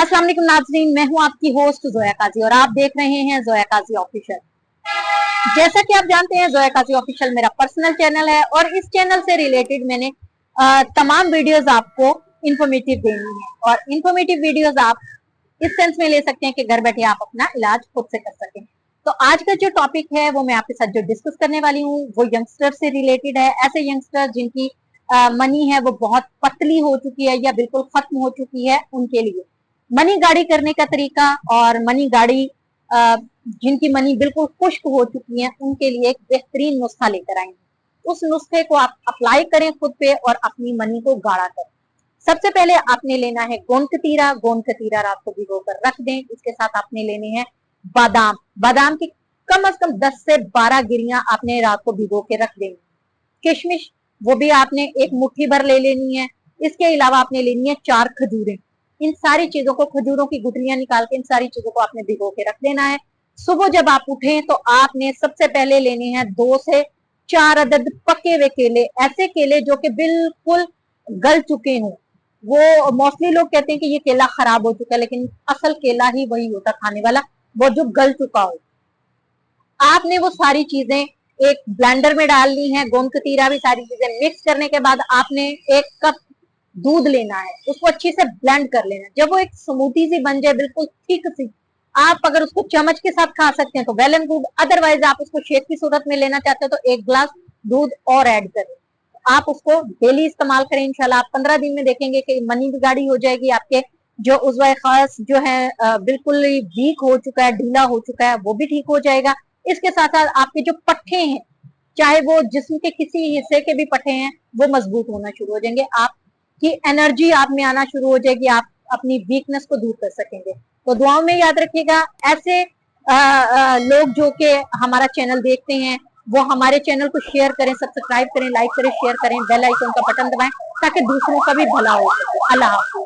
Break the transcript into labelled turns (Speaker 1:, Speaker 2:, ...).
Speaker 1: अस्सलाम वालेकुम नाज़रीन, मैं हूं आपकी होस्ट जोया काजी और आप देख रहे हैं जोया काजी ऑफिशियल। जैसा कि आप जानते हैं, जोया काजी ऑफिशियल मेरा पर्सनल चैनल है और इस चैनल से रिलेटेड मैंने तमाम वीडियोस आपको इंफॉर्मेटिव देनी है और इंफॉर्मेटिव वीडियोस आप इस सेंस में ले सकते हैं कि घर बैठे आप अपना इलाज खुद से कर सकें। तो आज का जो टॉपिक है वो मैं आपके साथ जो डिस्कस करने वाली हूँ वो यंगस्टर से रिलेटेड है। ऐसे यंगस्टर जिनकी मनी है वो बहुत पतली हो चुकी है या बिल्कुल खत्म हो चुकी है, उनके लिए मनी गाड़ी करने का तरीका और मनी गाड़ी जिनकी मनी बिल्कुल खुश्क हो चुकी है उनके लिए एक बेहतरीन नुस्खा लेकर आए हैं। उस नुस्खे को आप अप्लाई करें खुद पे और अपनी मनी को गाढ़ा करें। सबसे पहले आपने लेना है गोंद कतीरा। गोंद कतीरा रात को भिगो कर रख दें। इसके साथ आपने लेने हैं बादाम। बादाम की कम से कम 10 से 12 गिरियां आपने रात को भिगो के रख देनी। किशमिश वो भी आपने एक मुट्ठी भर ले लेनी है। इसके अलावा आपने लेनी है 4 खजूरें। इन सारी चीजों को, खजूरों की गुठलियां निकाल के इन सारी चीजों को आपने भिगो के रख देना है। सुबह जब आप उठें तो आपने सबसे पहले लेने हैं 2 से 4 अदद पके हुए केले। ऐसे केले जो कि बिल्कुल गल चुके हों। वो मोस्टली लोग कहते हैं कि ये केला खराब हो चुका है, लेकिन असल केला ही वही होता खाने वाला, वो जो गल चुका हो। आपने वो सारी चीजें एक ब्लेंडर में डालनी है। गोंद कतीरा भी सारी चीजें मिक्स करने के बाद आपने 1 कप दूध लेना है, उसको अच्छे से ब्लेंड कर लेना है। जब वो एक स्मूथी सी बन जाए, बिल्कुल थिक सी, आप अगर उसको चम्मच के साथ खा सकते हैं तो वेल एंड गुड। अदरवाइज आप उसको शेक की सूरत में लेना चाहते हो तो 1 गिलास दूध और ऐड करें। आप उसको डेली इस्तेमाल करें। इंशाल्लाह आप 15 दिन में देखेंगे कि मनी भी गाढ़ी हो जाएगी। आपके जो उज़्वा खास जो है बिल्कुल वीक हो चुका है, ढीला हो चुका है, वो भी ठीक हो जाएगा। इसके साथ साथ आपके जो पट्टे हैं, चाहे वो जिस्म के किसी हिस्से के भी पट्टे हैं, वो मजबूत होना शुरू हो जाएंगे। आपकी एनर्जी आप में आना शुरू हो जाएगी। आप अपनी वीकनेस को दूर कर सकेंगे। तो दुआओं में याद रखिएगा। ऐसे लोग जो कि हमारा चैनल देखते हैं वो हमारे चैनल को शेयर करें, सब्सक्राइब करें, लाइक करें, शेयर करें, बेल आइकन का बटन दबाएं ताकि दूसरों का भी भला हो सके। अल्लाह हाफ़िज़।